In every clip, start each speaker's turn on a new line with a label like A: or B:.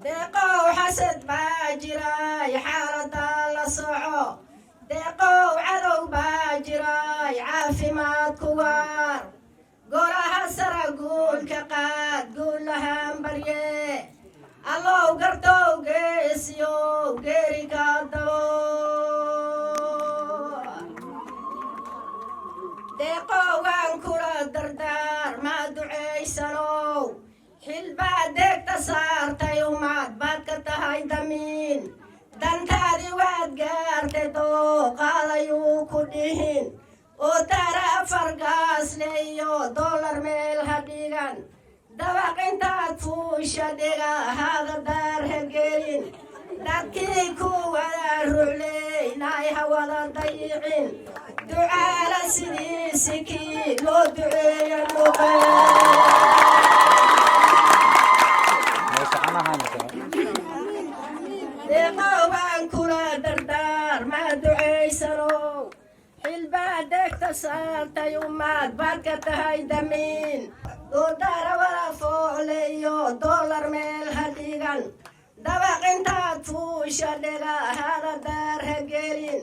A: deeqow xasad baa jiray xaalada la soco deeqow cadow baa jiray caafimaad ku waar golaha sara guulka qaad guulahaan barye allow gardow geesiyow geeriga dabo deeqowgaan kula dardaar maa ducaysanow xilbaa deegta saartay umaad baad ka tahay damiin dantaadii waad gaartay dooqaadayuu ku dhihin oo taara afar gaasle iyo dollar meel ha dhigan dabaq intaad fuusha dhiga haga daar ha gelin dadkii ku wada rucleynay ha wada dayicin ducaala sidiisi kii loo duceeya deeqowgaan kula dardaar maa ducaysanow xilbaa deegta saartay umaad baad ka tahay damiin doodara wada foole iyo dollar meel ha dhigan dabaq intaad fuusha dhiga hada daar ha gelin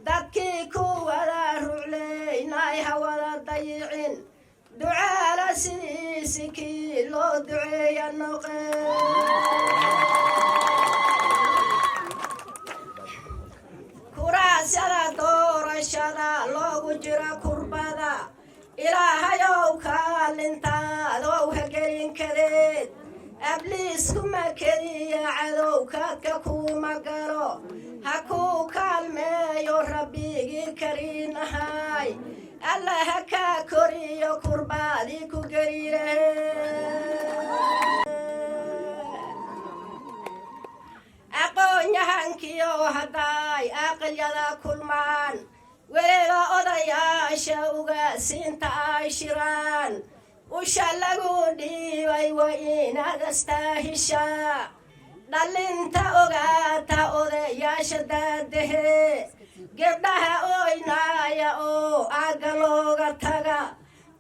A: dadkii ku wada rucleynay ha wada dayicin ducaala sidiisi kii loo duceeya noqe kuraasyada doorashada loogu jiro kurbada ilaahayow kaalintaadou ha gelin kadeed abliiskuma keliya cadow kaadka kuuma galo ha kuu kaalmeeyo rabbigii kariin ahay alla ha kaa koriyo kurbaadii ku geliire aqoon-yahankiyo hadday aqalyada kulmaan weliba odayaasha ugaasiinta ay shiraan usha lagu dhiibay waa inaad astaahishaa dhalinta ogaata odayaasha daadahe gebdhaha oynaaya oo aagga looga taga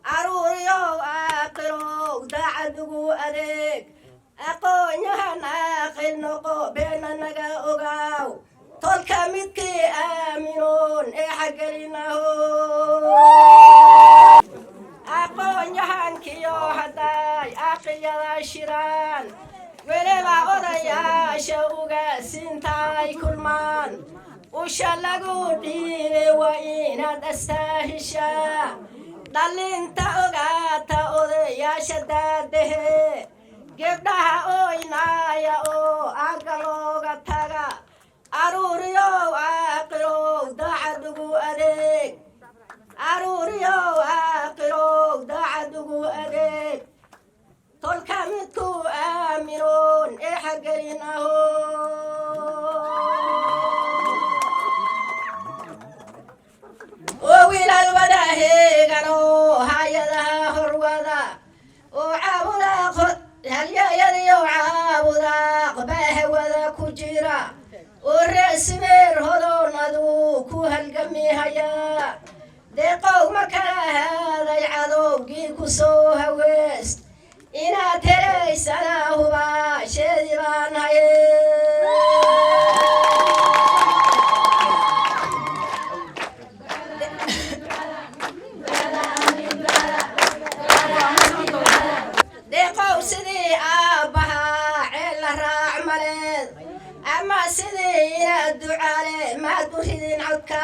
A: caruuriyow aaqilow daacad ugu adeeg aqoon-yahan aaqil noqo beena naga ogaaw tolka midkii aaminoon ee xaggelinaho aqoon-yahankiyo hadday aqiyada shiraan weliba odayaasha ugaasiinta ay kulmaan usha lagu dhiibay waa inaad astaahishaa dhalinta ogaata odayaasha daadahe gebdhaha oynaaya oo aagga looga taga caruuriyow aaqilow daacad ugu adeeg caruuriyow aaqilow daacad ugu adeeg tolka midkuu aaminoon ee xaggelinaho oo wiilal wada heeganoo hay-adaha horwada oo caabudaaq halyayadiyo caabudaaq baa hawada ku jira oo reesimeer hodoonadu ku halgamihayaa deeqow ma kala haaday cadowgii ku soo haweest inaad helaysana hubaasheedii baan haye deeqow sidii aabbahaa ceel la raac maleed ama sidii inaad ducaale maad ku ridin codka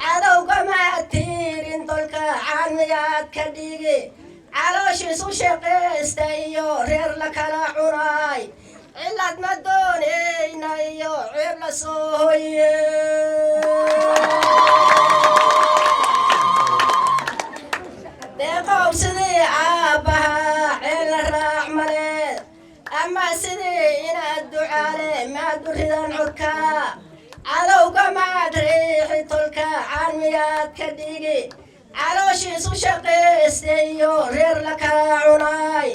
A: cadowga maad tiirin dolka caamiyaad ka dhigi calooshiisu shaqaysta iyo reer la kala cunay cilad ma doonayna iyo ceeb la soo hoye deeqow sidii aabbahaa ceel la raac maleed ama sidii inaad ducaale maad u ridan codka cadowga maad riixi tolka caamiyaad ka dhigi calooshiisu shaqaysta iyo reer la kala cunay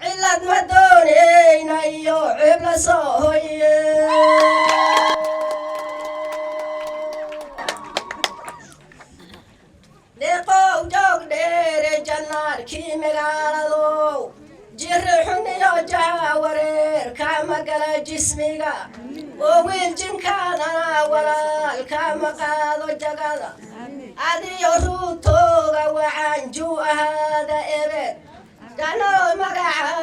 A: cilad ma doonayna iyo ceeb la soo hoye deeqow joog dheere jannaarkii magaaladow jirri xun iyo jaha wareer kama مقال جسميقا وويل جنكانا ولا الكام قادو جقادا هذه يروتوغا وعنجو هذا إبت كانوا مقعا